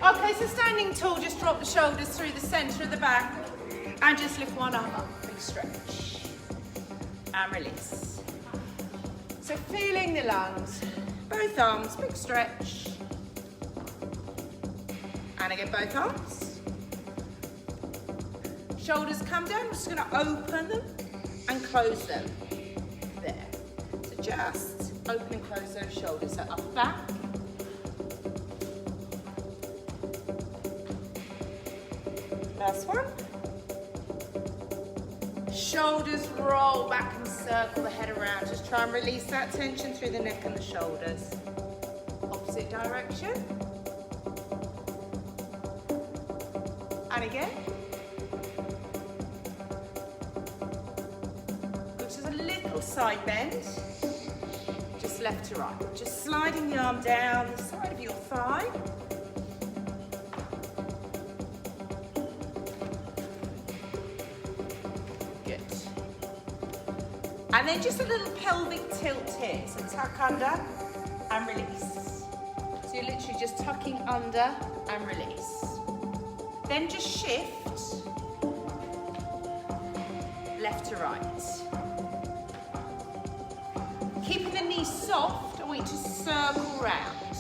Okay, so standing tall, just drop the shoulders through the center of the back and just lift one arm up, big stretch. And release. So feeling the lungs, both arms, big stretch. And again, both arms. Shoulders come down, we're just gonna open them and close them. There. So just open and close those shoulders, so up, back. Last one. Shoulders roll back and circle the head around. Just try and release that tension through the neck and the shoulders. Opposite direction. And again. Good, just a little side bend. Just left to right. Just sliding the arm down the side of your thigh. And then just a little pelvic tilt here. So tuck under and release. So you're literally just tucking under and release. Then just shift left to right. Keeping the knees soft, I want you to circle round.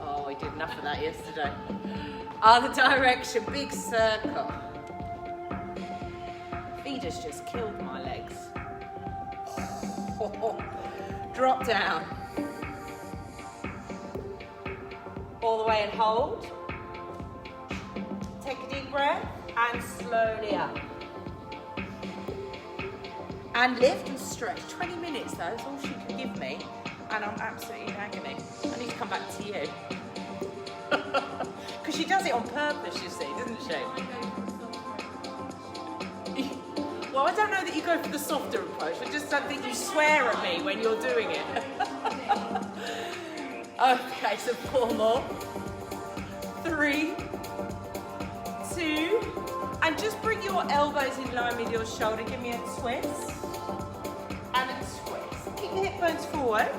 Oh, I did enough of that yesterday. Other direction, big circle. Feeder's just killed my legs. Drop down. All the way and hold. Take a deep breath and slowly up. And lift and stretch. 20 minutes though, is all she can give me. And I'm absolutely in agony. I need to come back to you. Because she does it on purpose, you see, doesn't she? Well, I don't know that you go for the softer approach. I just don't think you swear at me when you're doing it. Okay, so 4 more. 3, 2, and just bring your elbows in line with your shoulder. Give me a twist and a twist. Keep the hip bones forward.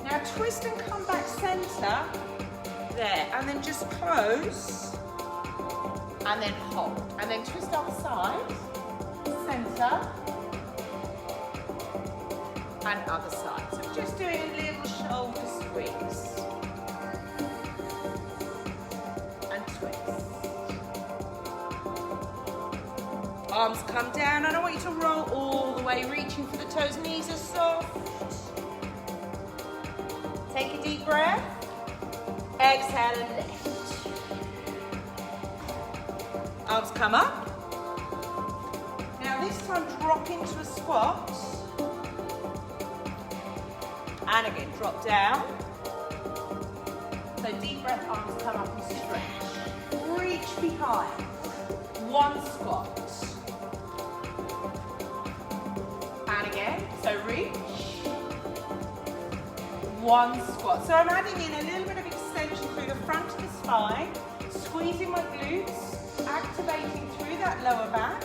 Now twist and come back center. There, and then just close. And then hold, and then twist other side, center, and other side. So just doing a little shoulder squeeze, and twist. Arms come down, and I want you to roll all the way, reaching for the toes, knees are soft. Take a deep breath, exhale and lift. Arms come up. Now this time drop into a squat. And again, drop down. So deep breath, arms come up and stretch. Reach behind. One squat. And again, so reach. One squat. So I'm adding in a little bit of extension through the front of the spine, squeezing my glutes, activating through that lower back.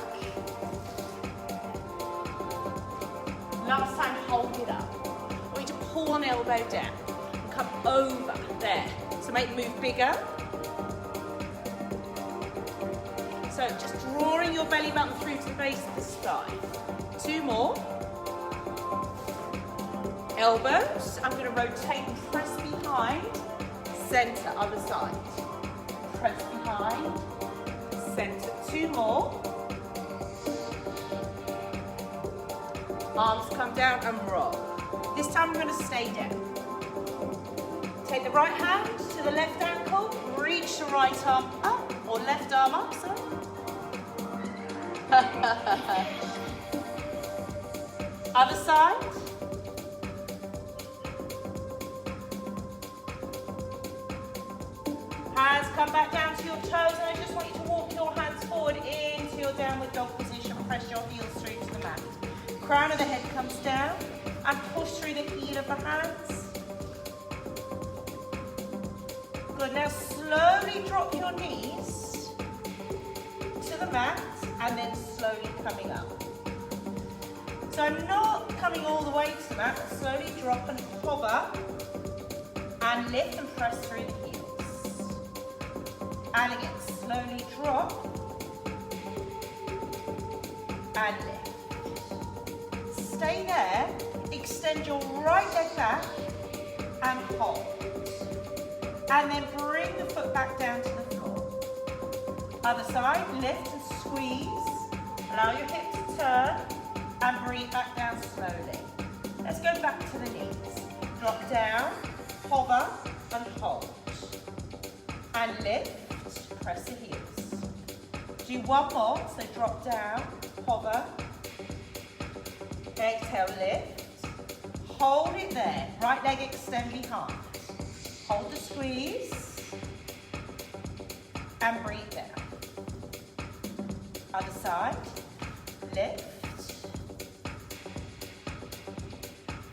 Last time, hold it up. I want you to pull one elbow down and come over there. So make the move bigger. So just drawing your belly button through to the base of the spine. 2 more. Elbows. I'm going to rotate and press behind. Center, other side. Press behind. Center. 2 more. Arms come down and roll. This time we're going to stay down. Take the right hand to the left ankle, reach the right arm up, or left arm up, sorry. Other side. Hands come back down to your toes, and I just want you to walk your hands forward into your downward dog position. Press your heels through to the mat. Crown of the head comes down, and push through the heel of the hands. Good, now slowly drop your knees to the mat, and then slowly coming up. So I'm not coming all the way to the mat, but slowly drop and hover and lift and press through the heels. And again, slowly drop and lift. Stay there, extend your right leg back and hold. And then bring the foot back down to the floor. Other side, lift and squeeze. Allow your hips to turn and breathe back down slowly. Let's go back to the knees. Drop down, hover and hold. And lift, press the heels. Do one more, so drop down, hover. Exhale, lift. Hold it there. Right leg extend behind. Hold the squeeze. And breathe down. Other side. Lift.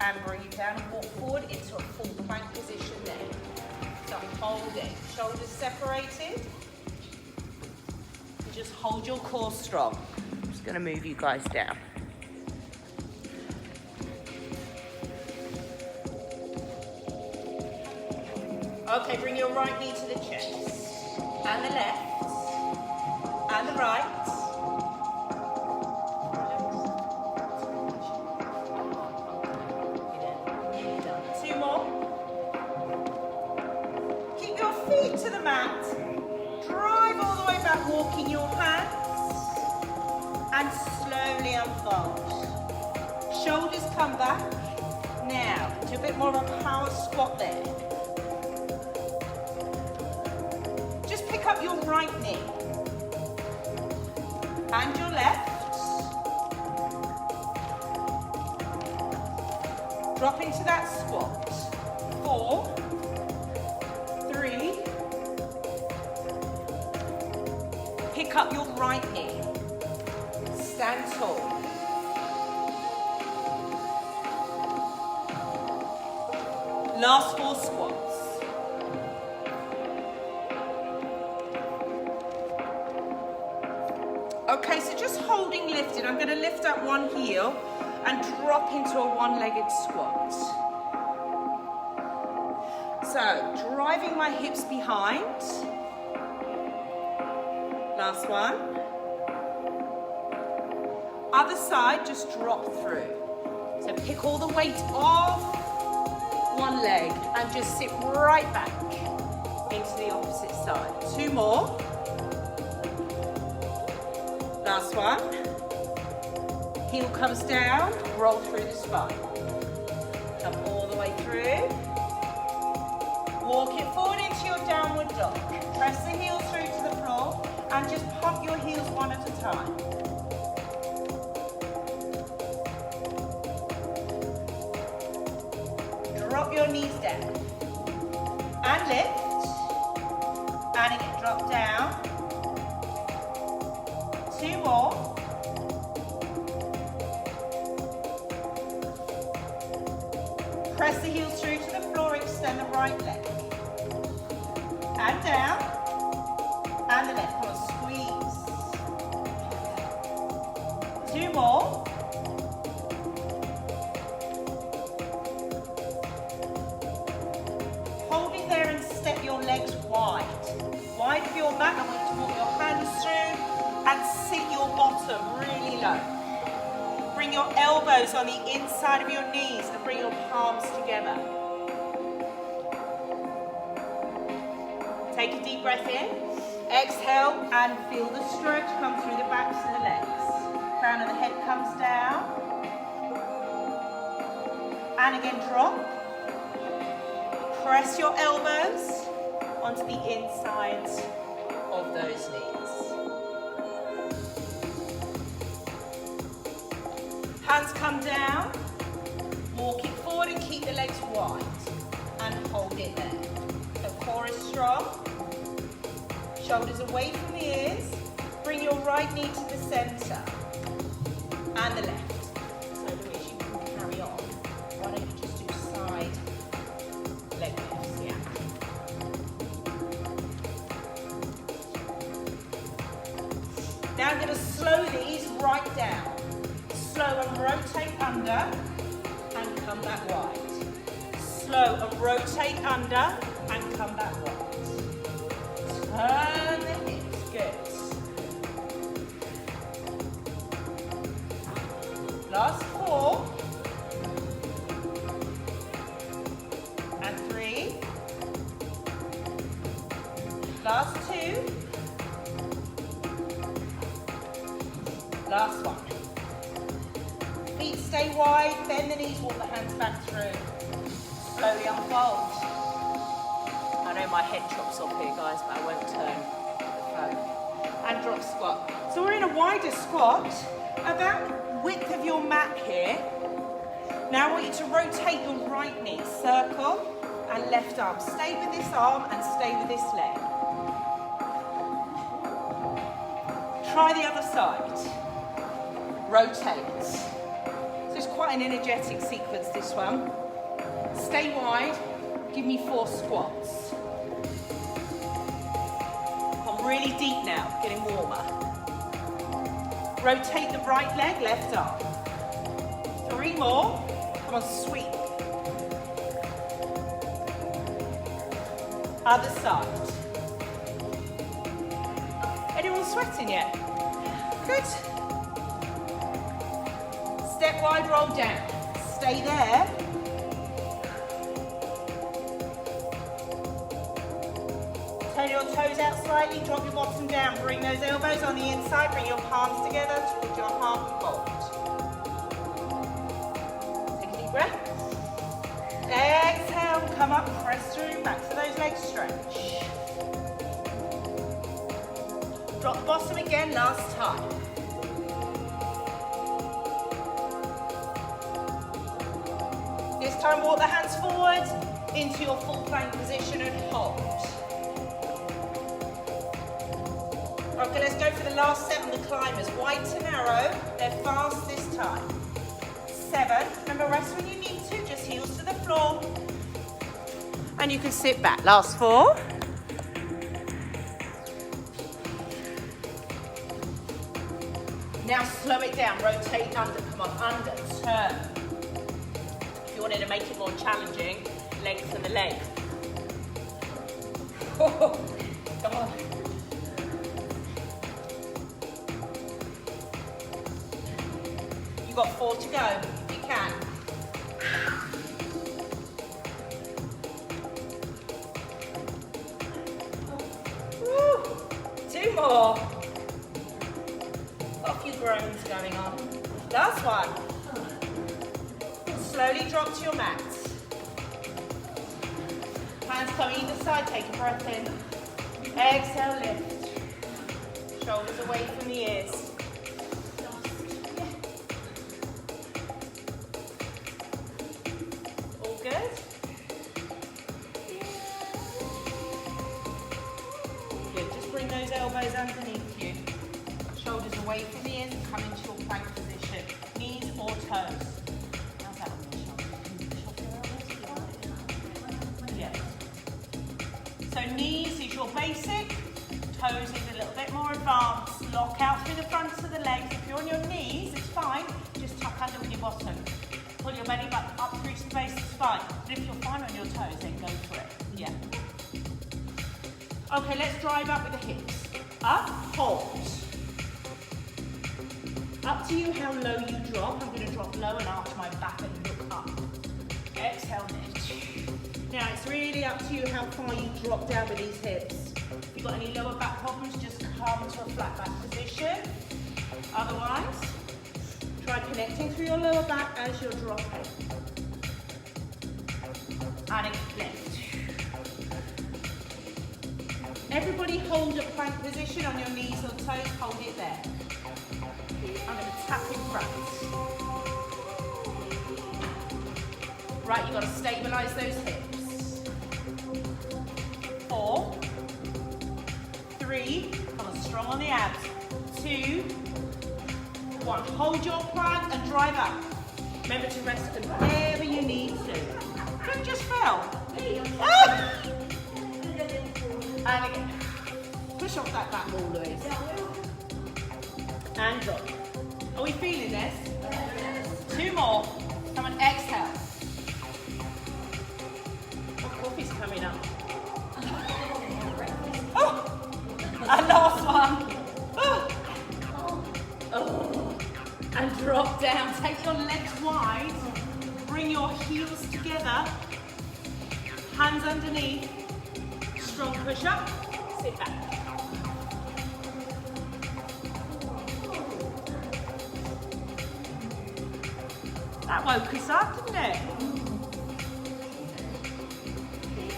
And breathe down and walk forward into a full plank position there. So hold it. Shoulders separated. And just hold your core strong. I'm just going to move you guys down. Okay, bring your right knee to the chest. And the left. And the right. To the mat, drive all the way back, walking your hands, and slowly unfold. Shoulders come back. Now, do a bit more of a power squat there. Just pick up your right knee, and your left. Drop into that squat. 4, 3, pick up your right knee, stand tall. Last 4 squats. Okay, so just holding lifted, I'm going to lift up one heel and drop into a one-legged squat. So, driving my hips behind. Last one. Other side, just drop through. So pick all the weight off one leg and just sit right back into the opposite side. 2 more. Last one. Heel comes down, roll through the spine. Come all the way through. Walk it forward into your downward dog. Press the heels through to the floor and just pump your heels one at a time. Drop your knees down. And lift. And again, drop down. 2 more. Press the heels through to the floor, extend the right leg. And down. And the left. Come on, squeeze. 2 more. Hold it there and step your legs wide. Wide of your mat. I want you to walk your hands through and sit your bottom really low. Bring your elbows on the inside of your knees and bring your palms together. Take a deep breath in. Exhale and feel the stretch come through the backs of the legs. Crown of the head comes down. And again, drop. Press your elbows onto the insides of those knees. Hands come down, walk it forward and keep the legs wide and hold it there. The core is strong, shoulders away from the ears, bring your right knee to the center and the left. So Louise, you can carry on. Why don't you just do side leg lifts, yeah. Now I'm going to slow these right down. Slow and rotate under and come back wide. Slow and rotate under and come back wide. Turn the hips, good. Last 4. And 3. Last 2. Last 1. Feet stay wide, bend the knees, walk the hands back through. Slowly unfold. I know my head chops off here, guys, but I won't turn the phone. And drop squat. So we're in a wider squat, about width of your mat here. Now I want you to rotate your right knee, circle, and left arm. Stay with this arm and stay with this leg. Try the other side. Rotate. So it's quite an energetic sequence, this one. Stay wide, give me 4 squats. Come really deep now, getting warmer. Rotate the right leg, left arm. 3 more, come on, sweep. Other side. Anyone sweating yet? Good. Step wide, roll down. Stay there. Turn your toes out slightly, drop your bottom down. Bring those elbows on the inside, bring your palms together towards your half fold. Take a deep breath. Exhale, come up, press through, back to those legs, stretch. Drop the bottom again, last time. This time walk the hands forward into your full plank position and hold. Okay, let's go for the last 7, the climbers. Wide to narrow, they're fast this time. 7, remember rest when you need to, just heels to the floor. And you can sit back. Last 4. Now slow it down, rotate under, come on, under, turn. If you wanted to make it more challenging, lengthen the leg. Come on. You've got 4 to go, if you can. Woo. 2 more. Got a few groans going on. Last one. Slowly drop to your mat. Hands come either side, take a breath in. Exhale, lift. Shoulders away from the ears. All good? Good, just bring those elbows underneath you. Shoulders away from the ears and come into your plank position. Knees or toes. How's that on your shoulders? Yeah. So knees is your basic, toes is a little bit more advanced. Lock out through the fronts of the legs. If you're on your knees, it's fine. Just tuck under with your bottom. Pull your belly button up through the base of the spine. But if you're fine on your toes, then go for it. Yeah. Okay, let's drive up with the hips. Up, hold. Up to you how low you drop. I'm going to drop low and arch my back and look up. Exhale, lift. Now it's really up to you how far you drop down with these hips. If you've got any lower back problems, just come to a flat back position. Otherwise, try connecting through your lower back as you're dropping. And lift. Everybody hold a plank position on your knees or toes, hold it there. I'm going to tap in front. Right, you've got to stabilise those hips. 4, 3, come on, strong on the abs. 2, 1. Hold your plank and drive up. Remember to rest whenever you need to. Don't just fell. Ah! And again. Push off that back wall, Louise. And drop. Are we feeling this? 2 more. exhale. Oh, coffee's coming up. Oh, and last one. Oh. And drop down. Take your legs wide. Bring your heels together. Hands underneath. Strong push up. Sit back. That woke us up, didn't it?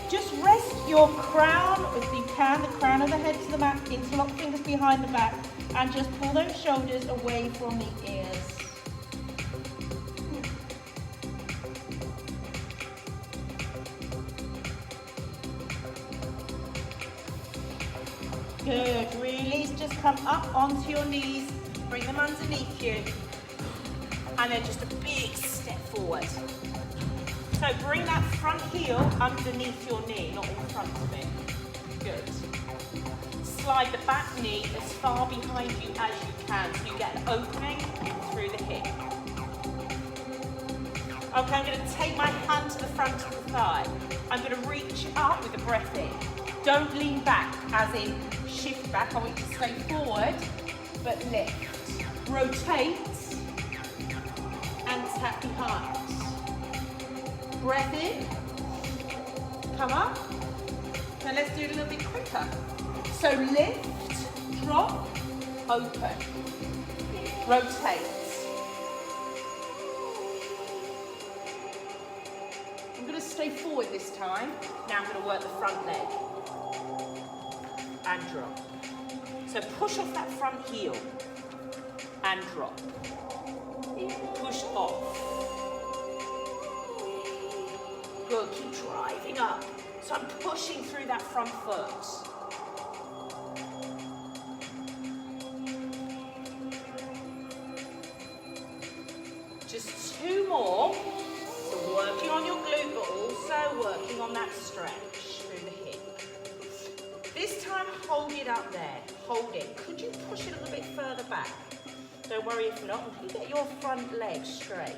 Just rest your crown, if you can, the crown of the head to the mat, interlock fingers behind the back, and just pull those shoulders away from the ears. Good, release, just come up onto your knees, bring them underneath you. And then just a big step forward. So bring that front heel underneath your knee, not in front of it. Good. Slide the back knee as far behind you as you can so you get an opening through the hip. Okay, I'm going to take my hand to the front of the thigh. I'm going to reach up with the breath in. Don't lean back, as in shift back. I want you to stay forward, but lift. Rotate. And tap behind. Breath in. Come up. Now let's do it a little bit quicker. So lift, drop, open. Rotate. I'm going to stay forward this time. Now I'm going to work the front leg. And drop. So push off that front heel. And drop. Push off. Good, keep driving up. So I'm pushing through that front foot. Just two more. So working on your glute, but also working on that stretch through the hip. This time, hold it up there. Hold it. Could you push it a little bit further back? Don't worry if not, you get your front leg straight.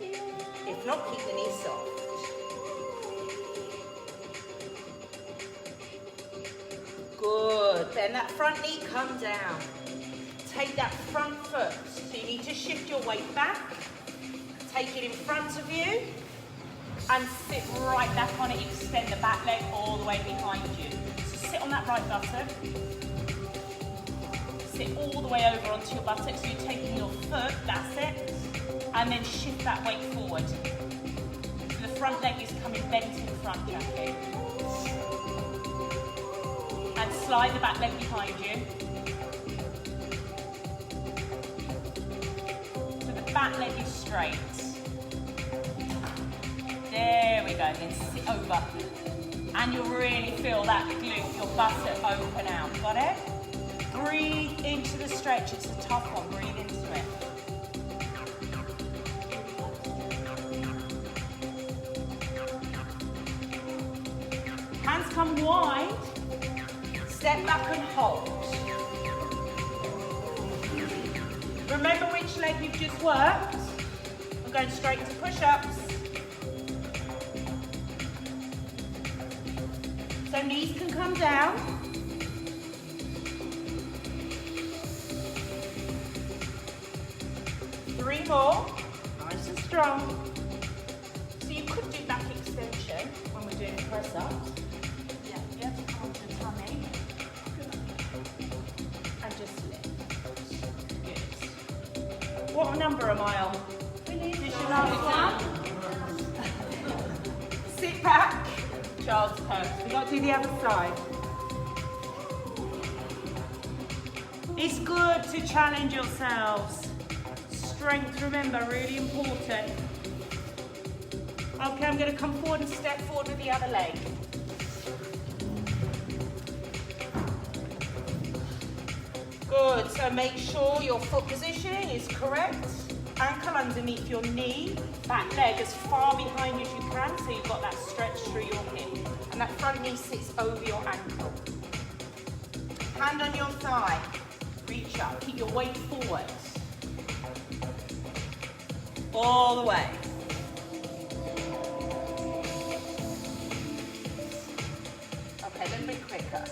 If not, keep the knee soft. Good, then that front knee come down. Take that front foot, so you need to shift your weight back. Take it in front of you and sit right back on it. Extend the back leg all the way behind you. So sit on that right buttock. Sit all the way over onto your buttocks, so you're taking your foot, that's it, and then shift that weight forward. So the front leg is coming bent in front, Jackie. And slide the back leg behind you. So the back leg is straight. There we go, then sit over. And you'll really feel that glute, your buttock open out, got it? Breathe into the stretch, it's a tough one, breathe into it. Hands come wide, step back and hold. Remember which leg you've just worked. I'm going straight to push-ups. So knees can come down. Three more, nice and strong. So you could do back extension when we're doing press-ups. Yeah, you have to come onto the tummy. And just lift. Good. What number am I on? This is your last one. Sit back. Child's pose. We've got to do the other side. It's good to challenge yourselves. Strength, remember, really important. Okay, I'm going to come forward and step forward with the other leg. Good, so make sure your foot positioning is correct. Ankle underneath your knee, back leg as far behind as you can, so you've got that stretch through your hip. And that front knee sits over your ankle. Hand on your thigh, reach up, keep your weight forward. all the way. Okay, a little bit quicker.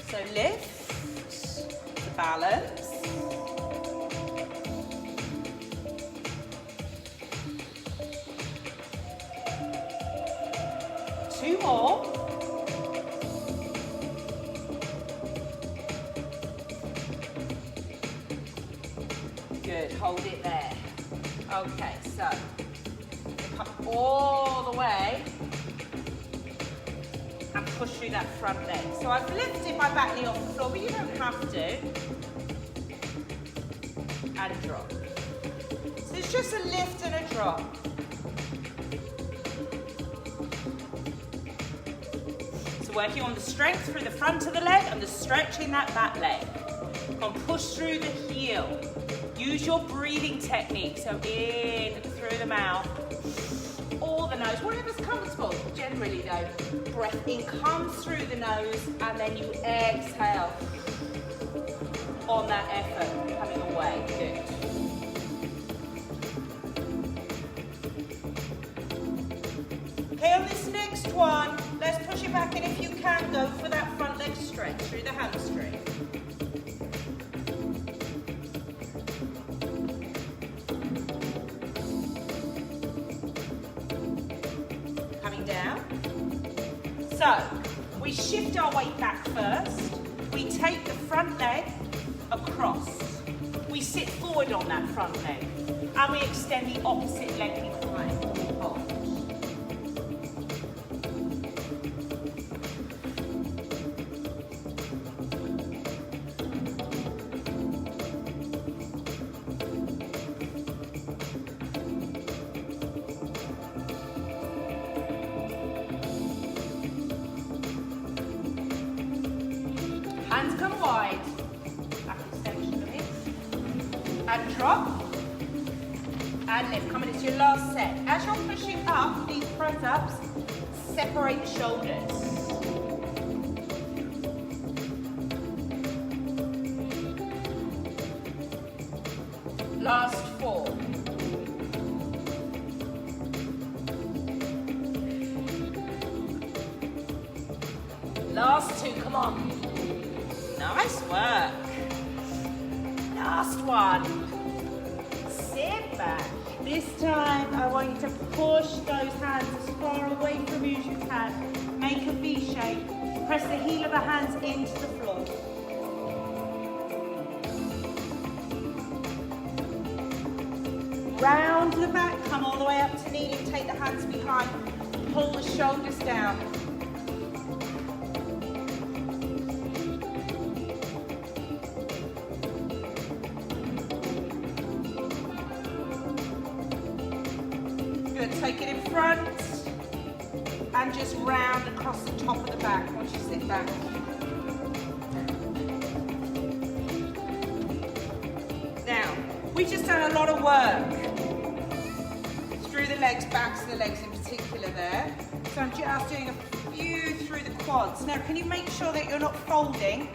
So lift, the balance. Two more. Good, hold it there. Okay, so come all the way and push through that front leg. So I've lifted my back knee off the floor, but you don't have to. And drop. So it's just a lift and a drop. So working on the strength through the front of the leg and the stretch in that back leg. Come push through the heel. Use your breathing technique. So in through the mouth, or the nose, whatever's comfortable. Generally though, breath in comes through the nose and then you exhale on that effort, coming away. Good. Okay, on this next one, let's push it back, and if you can, go for that front leg stretch through the hamstring. Coming down. So, we shift our weight back first. We take the front leg across. We sit forward on that front leg, and we extend the opposite leg behind. Hold. Hands come wide. Back extension of it. And drop. And lift. Come on, it's your last set. As you're pushing up these press-ups, separate the shoulders. Last 4. Last 2, come on. Nice work. Last one. Sit back. This time I want you to push those hands as far away from you as you can. Make a V shape. Press the heel of the hands into the floor. Round the back, come all the way up to kneeling. Take the hands behind. Pull the shoulders down. Take it in front and just round across the top of the back once you sit back. Now, we've just done a lot of work through the legs, backs of the legs in particular there. So I'm just doing a few through the quads. Now, can you make sure that you're not folding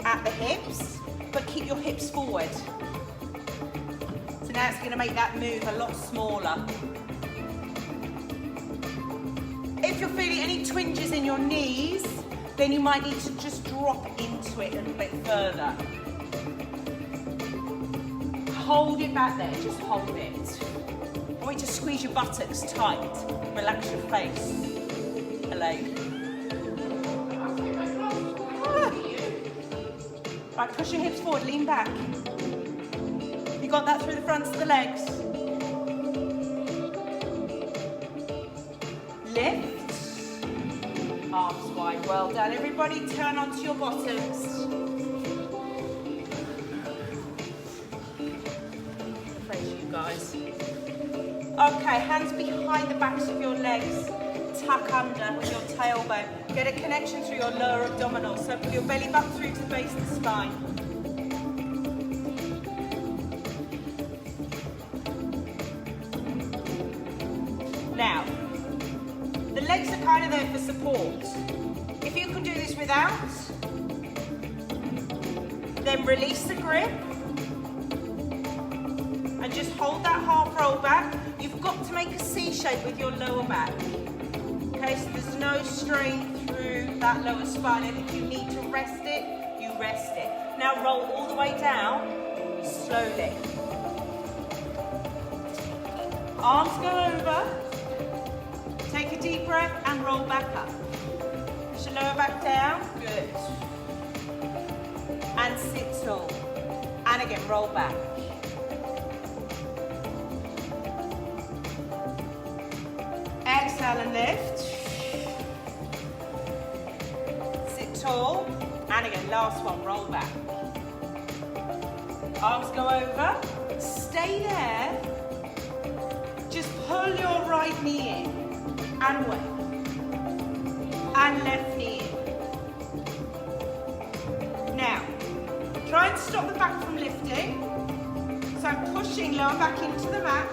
at the hips, but keep your hips forward? Now it's going to make that move a lot smaller. If you're feeling any twinges in your knees, then you might need to just drop into it a little bit further. Hold it back there, just hold it. I want you to squeeze your buttocks tight, relax your face. Hello. Right, push your hips forward, lean back. You got that through the fronts of the legs. Lift. Arms wide. Well done. Everybody turn onto your bottoms. Praise you guys. Okay, hands behind the backs of your legs. Tuck under with your tailbone. Get a connection through your lower abdominals. So put your belly back through to the base of the spine. Now, the legs are kind of there for support. If you can do this without, then release the grip and just hold that half roll back. You've got to make a C shape with your lower back. Okay, so there's no strain through that lower spine, and if you need to rest it, you rest it. Now roll all the way down, slowly. Arms go over. Take a deep breath and roll back up. Push your lower back down, good. And sit tall. And again, roll back. Exhale and lift. Sit tall. And again, last one, roll back. Arms go over. Stay there. Just pull your right knee in. And away. And left knee in. Now, try and stop the back from lifting. So I'm pushing lower back into the mat,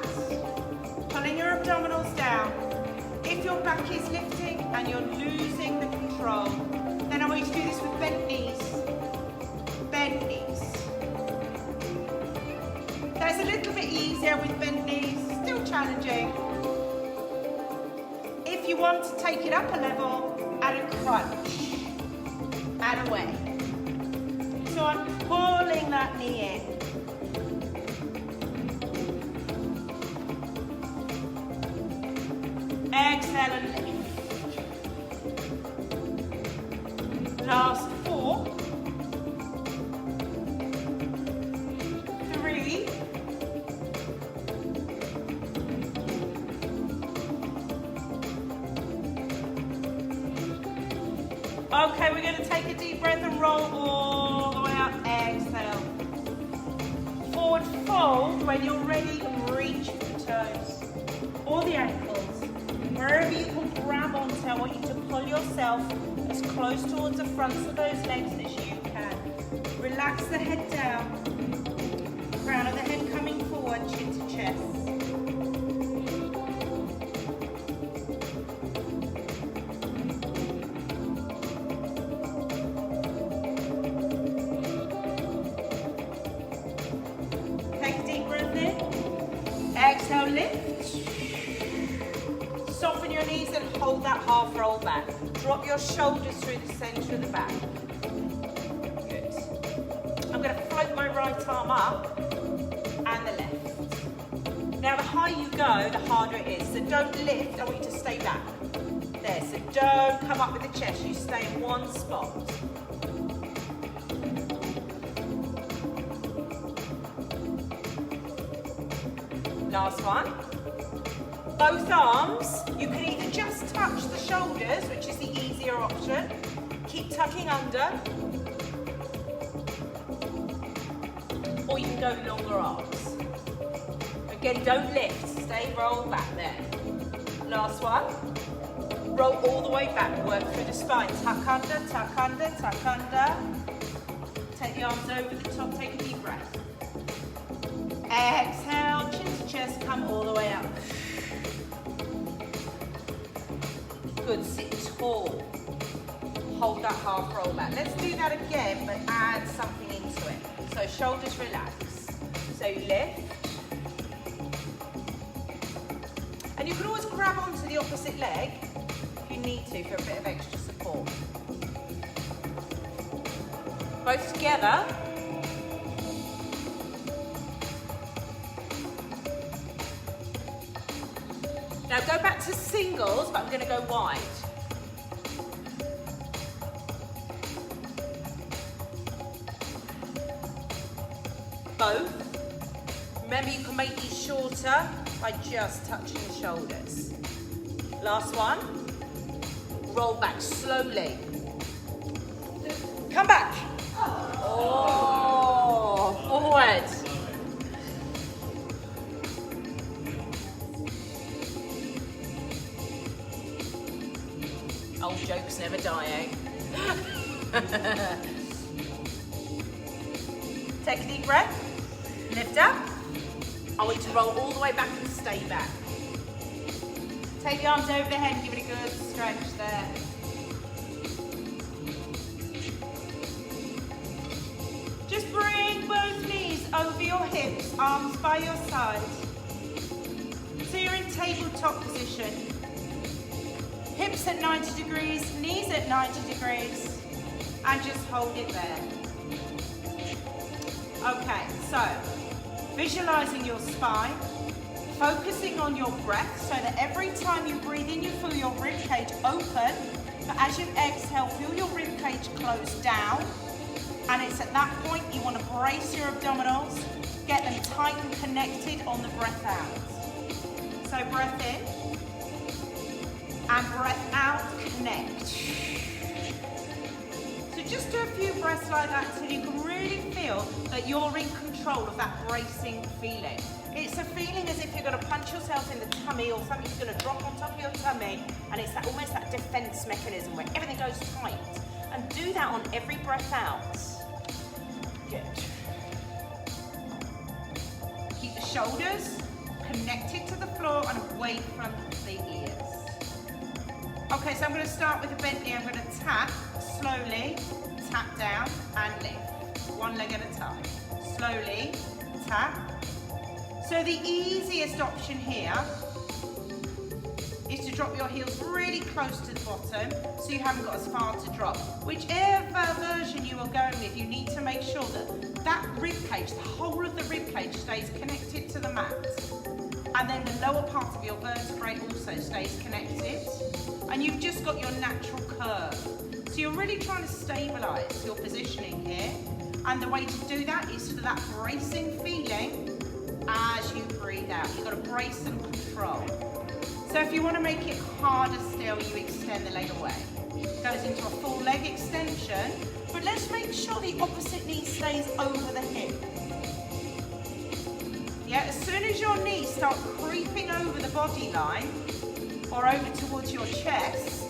pulling your abdominals down. If your back is lifting and you're losing the control, then I want you to do this with bent knees. Bent knees. That's a little bit easier with bent knees, still challenging. If you want to take it up a level, add a crunch. And away. So I'm pulling that knee in. Exhale and lift. Last 4. 3. Okay, we're going to take a deep breath and roll all the way up. Exhale. Forward fold. When you're ready, reach for the toes or the ankles. Wherever you can grab onto, I want you to pull yourself as close towards the fronts of those legs as you can. Relax the head down. Crown of the head coming forward, chin to chest. Exhale, lift. Soften your knees and hold that half roll back. Drop your shoulders through the centre of the back. Good. I'm going to float my right arm up and the left. Now the higher you go, the harder it is. So don't lift, I want you to stay back. There, so don't come up with the chest, you stay in one spot. Last one. Both arms, you can either just touch the shoulders, which is the easier option. Keep tucking under. Or you can go longer arms. Again, don't lift, stay roll back there. Last one. Roll all the way back, work through the spine. Tuck under, tuck under, tuck under. Take the arms over the top, take a deep breath. Exhale, chin to chest, come all the way up. Good, sit tall. Hold that half roll back. Let's do that again, but add something into it. So shoulders relax. So lift. And you can always grab onto the opposite leg if you need to for a bit of extra support. Both together. Now go back to singles, but I'm going to go wide. Both. Remember, you can make these shorter by just touching the shoulders. Last one. Roll back slowly. Come back. Oh, forward. Old jokes never die, eh? Take a deep breath. Lift up. I want you to roll all the way back and stay back. Take the arms over the head, give it a good stretch there. Just bring both knees over your your hips, arms by your side. So you're in tabletop position. Hips at 90 degrees, knees at 90 degrees, and just hold it there. Okay, so visualizing your spine, focusing on your breath so that every time you breathe in, you feel your rib cage open, but as you exhale, feel your rib cage close down. And it's at that point you want to brace your abdominals, get them tight and connected on the breath out. So breath in and breath out, connect. So just do a few breaths like that until you can really feel that you're in control of that bracing feeling. It's a feeling as if you're going to punch yourself in the tummy or something's going to drop on top of your tummy, and it's that, almost that defense mechanism where everything goes tight. And do that on every breath out. Good. Keep the shoulders connected to the floor and away from the ears. Okay, so I'm going to start with a bent knee. I'm going to tap slowly, tap down and lift. One leg at a time. Slowly, tap. So the easiest option here is to drop your heels really close to the bottom so you haven't got as far to drop. Whichever version you are going with, you need to make sure that that rib cage, the whole of the rib cage stays connected to the mat. And then the lower part of your vertebrae also stays connected. And you've just got your natural curve. So you're really trying to stabilize your positioning here. And the way to do that is for that bracing feeling as you breathe out. You've got to brace and control. So if you want to make it harder still, you extend the leg away. It goes into a full leg extension, but let's make sure the opposite knee stays over the hip. Yeah, as soon as your knees start creeping over the body line or over towards your chest,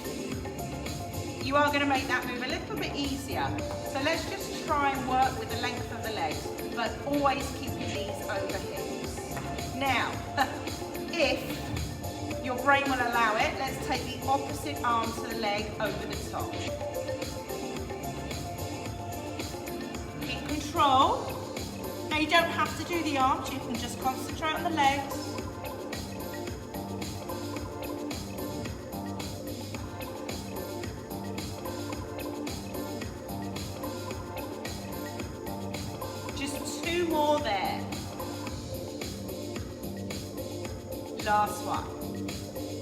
you are going to make that move a little bit easier. So let's just try and work with the length of the legs, but always keeping knees over hips. Now, if your brain will allow it, let's take the opposite arm to the leg over the top. Keep control. Now you don't have to do the arms, you can just concentrate on the legs. Just 2 more there. Last one.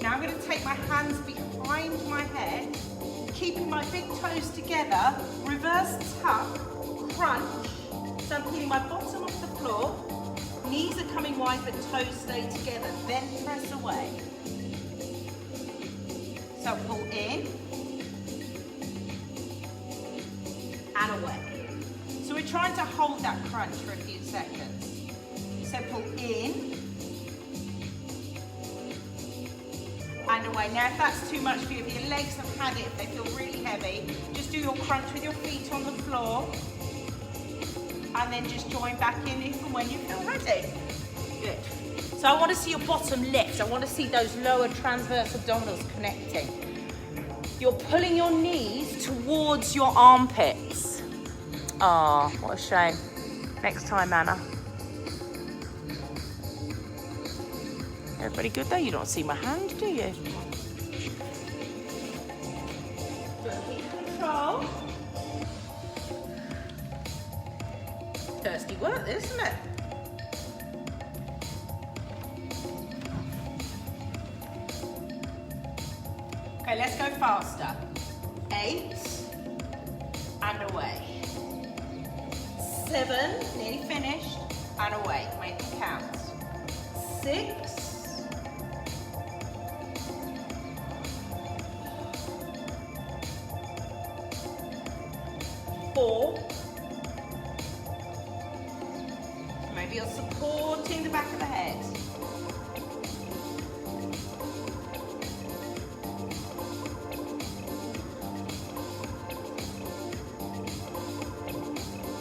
Now I'm going to take my hands behind my head, keeping my big toes together, reverse tuck, crunch. So I'm pulling my bottom off the floor, knees are coming wide but toes stay together, then press away. So pull in and away. So we're trying to hold that crunch for a few seconds. So pull in and away. Now if that's too much for you, if your legs have had it, if they feel really heavy, just do your crunch with your feet on the floor and then just join back in if and when you feel ready. Good. So I want to see your bottom lift. I want to see those lower transverse abdominals connecting. You're pulling your knees towards your armpits. Ah, what a shame. Next time, Anna. Everybody good there? You don't see my hand, do you? Keep control. Thirsty work, isn't it? Okay, let's go faster. 8 and away. 7, nearly finished, and away. Make it count. 6. 4. Maybe you're supporting the back of the head.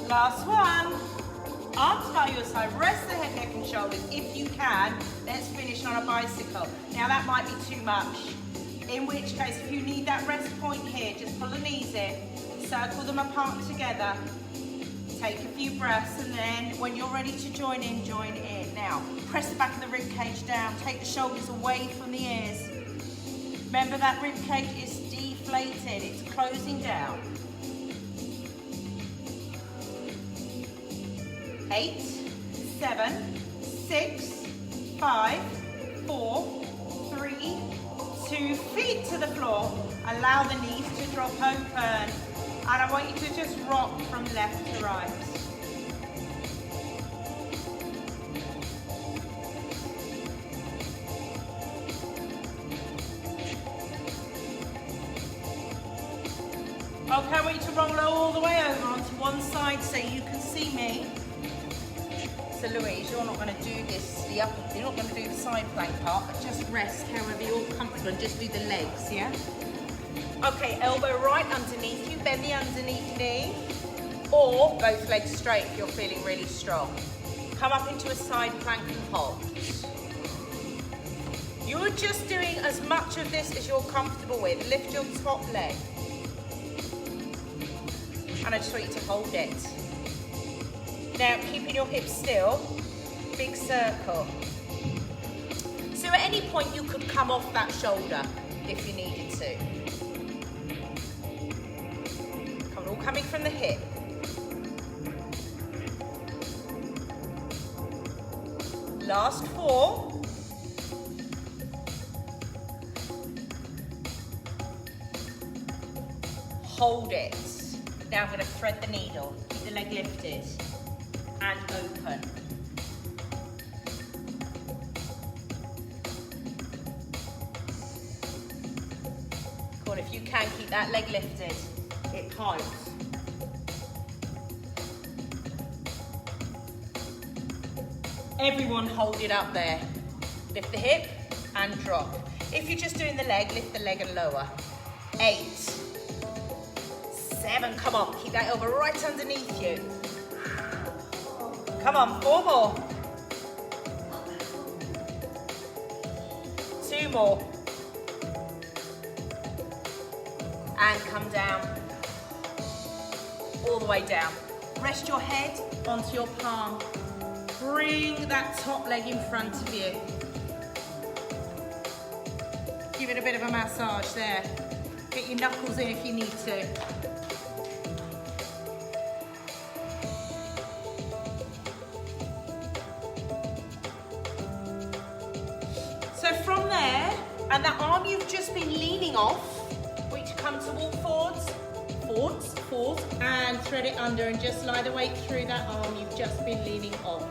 Last one. Arms by your side. Rest the head, neck and shoulders if you can. Let's finish on a bicycle. Now that might be too much. In which case, if you need that rest point here, just pull the knees in. Circle them apart together. Take a few breaths, and then when you're ready to join in, join in. Now, press the back of the rib cage down. Take the shoulders away from the ears. Remember that rib cage is deflated. It's closing down. 8, 7, 6, 5, 4, 3, 2, feet to the floor. Allow the knees to drop open. And I want you to just rock from left to right. Okay, I want you to roll all the way over onto one side so you can see me. So Louise, you're not going to do this, you're not going to do the side plank part, but just rest however you're comfortable and just do the legs, yeah? Okay, elbow right underneath you, bend the underneath knee, or both legs straight if you're feeling really strong. Come up into a side plank and hold. You're just doing as much of this as you're comfortable with. Lift your top leg. And I just want you to hold it. Now, keeping your hips still, big circle. So at any point you could come off that shoulder if you needed to. All coming from the hip. Last 4. Hold it. Now I'm going to thread the needle. Keep the leg lifted and open. Come on, if you can, keep that leg lifted. It tight. Everyone hold it up there. Lift the hip and drop. If you're just doing the leg, lift the leg and lower. 8, 7, come on, keep that elbow right underneath you. Come on, 4 more. 2 more. And come down. All the way down. Rest your head onto your palm. Bring that top leg in front of you. Give it a bit of a massage there. Get your knuckles in if you need to. So from there, and that arm you've just been leaning off, want you to come to walk forwards, forwards, and thread it under and just lie the weight through that arm you've just been leaning off.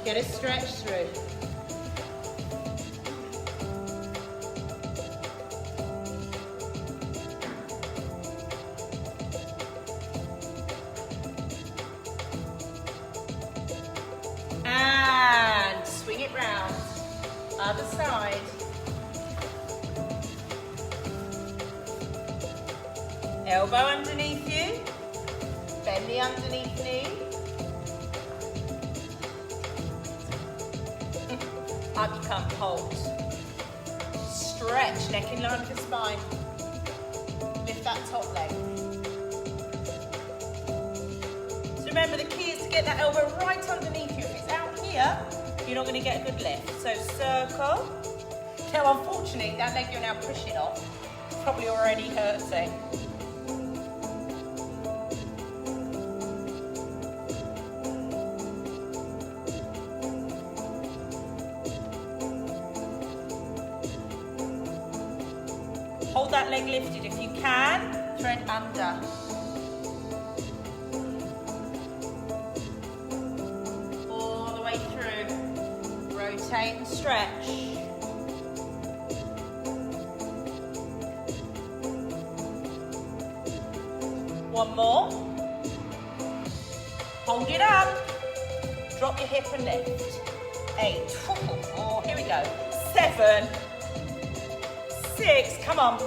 Get a stretch through. And swing it round. Other side. Elbow underneath you. Bend the underneath knee. Up you come, hold. Stretch, neck in line with the spine. Lift that top leg. So remember, the key is to get that elbow right underneath you. If it's out here, you're not going to get a good lift. So circle. Now, unfortunately, that leg you're now pushing off is probably already hurting. Hold that leg lifted if you can. Thread under. All the way through. Rotate and stretch. One more. Hold it up. Drop your hip and lift. 8. Oh, here we go. 7. 6, come on.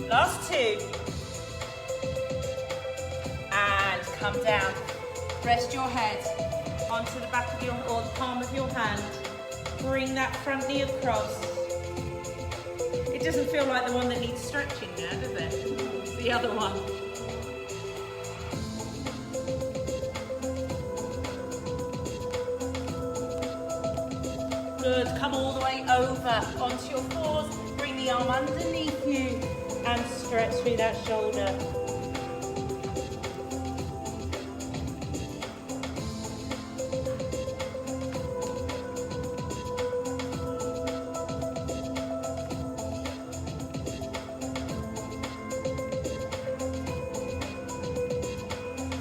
Last 2. And come down. Rest your head onto the back of your, or the palm of your hand. Bring that front knee across. It It doesn't feel like the one that needs stretching now, does it? It's the other one. Good, come all the way over onto your fours, bring the arm underneath you and stretch through that shoulder.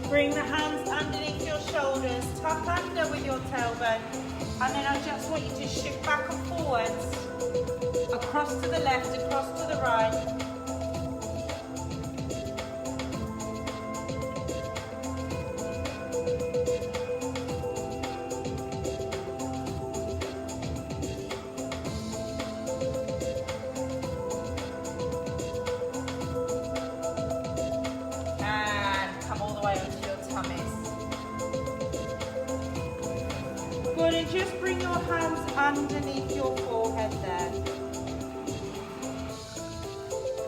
Bring the hands underneath your shoulders, tuck under with your tailbone, and then I just want you to shift back and forwards, across to the left, across to the right. Good, and just bring your hands underneath your forehead there.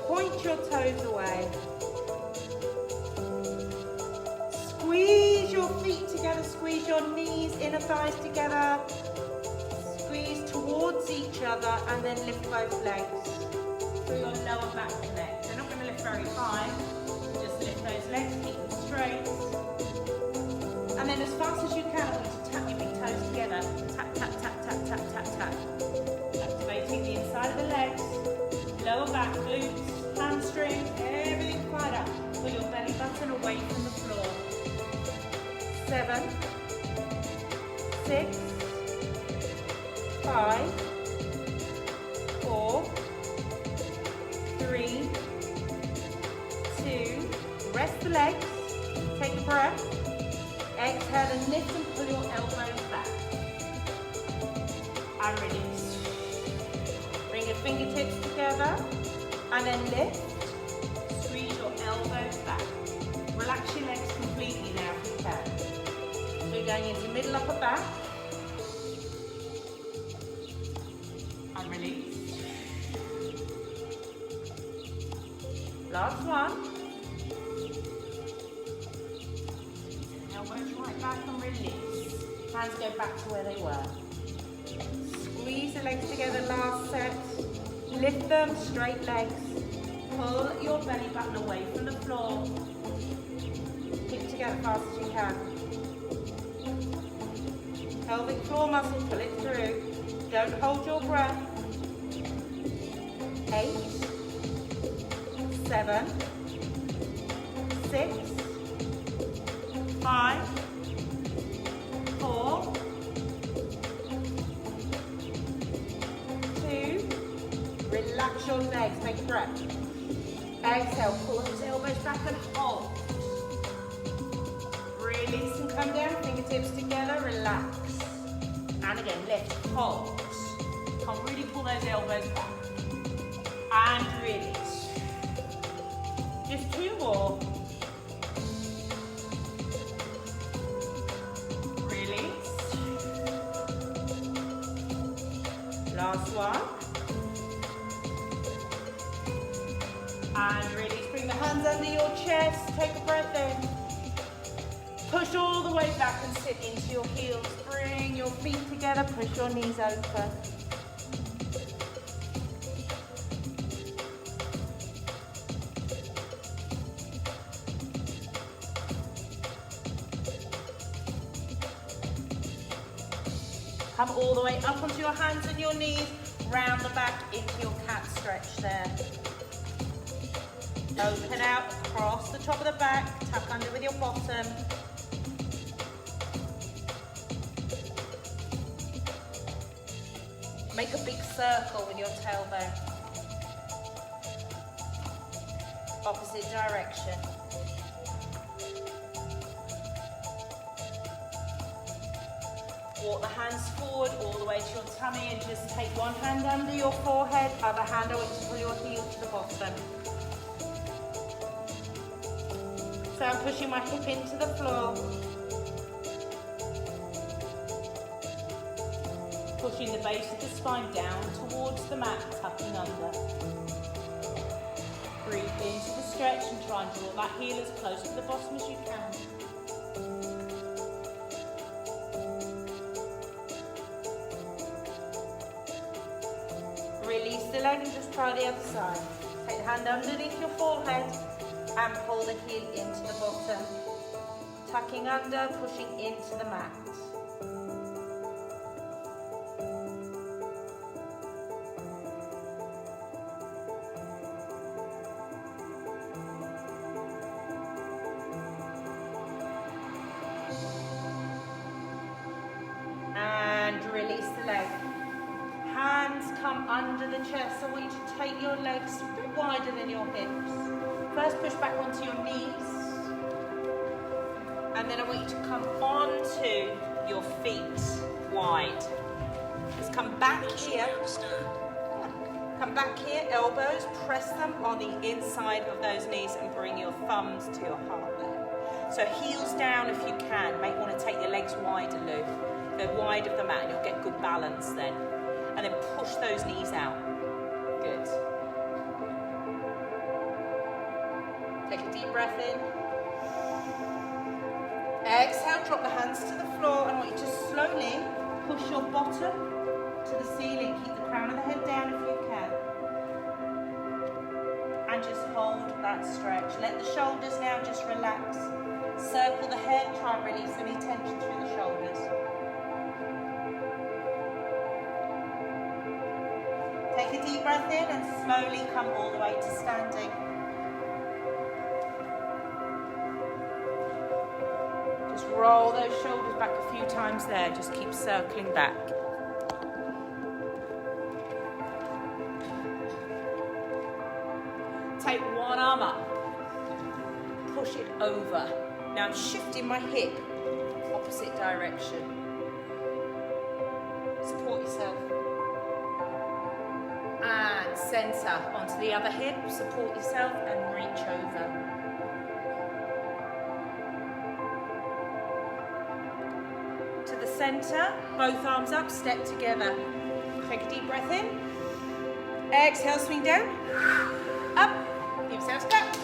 Point your toes away. Squeeze your feet together, squeeze your knees, inner thighs together. Squeeze towards each other and then lift both legs through your lower back and neck. They're not going to lift very high, just lift those legs, keep them straight. And then as fast as you can, I want you to tap your big toes together. Tap, tap, tap, tap, tap, tap, tap. Activating the inside of the legs, lower back, glutes, hamstrings, everything fired up. Pull your belly button away from the floor. 7, 6, 5, 4, 3, 2, rest the legs, take a breath. Exhale and lift and pull your elbows back. And release. Bring your fingertips together and then lift. Squeeze your elbows back. Relax your legs completely now if you can. So you're going into middle upper back. And release. Last one. Elbows right back and release. Hands go back to where they were. Squeeze the legs together, last set. Lift them, straight legs. Pull your belly button away from the floor. Kick together fast as you can. Pelvic floor muscle, pull it through. Don't hold your breath. 8, 7, 6, 5, 4, 2, relax your legs, take a breath. Exhale, pull those elbows back and hold. Release and come down, fingertips together, relax. And again, lift, hold. Can't really pull those elbows back. And release. Just 2 more. Last one. And release. Bring the hands under your chest. Take a breath in. Push all the way back and sit into your heels. Bring your feet together. Push your knees open. Come all the way up onto your hands and your knees, round the back into your cat stretch there. Open out across the top of the back, tuck under with your bottom. Make a big circle with your tailbone. Opposite direction. Walk the hands forward all the way to your tummy and just take one hand under your forehead, other hand I want you to pull your heel to the bottom. So I'm pushing my hip into the floor. Pushing the base of the spine down towards the mat, tucking under. Breathe into the stretch and try and draw that heel as close to the bottom as you can. Release the leg and just try the other side. Take the hand underneath your forehead and pull the heel into the bottom. Tucking under, pushing into the mat. And release the leg. Hands come under the chest. I want you to take your legs a bit wider than your hips. First push back onto your knees. And then I want you to come onto your feet wide. Just come back here. Come back here, elbows, press them on the inside of those knees and bring your thumbs to your heart there. So heels down if you can. You may want to take your legs wider, Lou. Go wide of the mat and you'll get good balance then. And then push those knees out. Good. Take a deep breath in. Exhale, drop the hands to the floor. And I want you to slowly push your bottom to the ceiling. Keep the crown of the head down if you can. And just hold that stretch. Let the shoulders now just relax. Circle the head, try and release any tension through the shoulders. Take a deep breath in and slowly come all the way to standing. Just roll those shoulders back a few times there. Just keep circling back. Take one arm up. Push it over. Now I'm shifting my hip opposite direction. Support yourself. And centre onto the other hip, support yourself and reach over. To the centre, both arms up, step together. Take a deep breath in. Exhale, swing down. Up, give yourself a clap.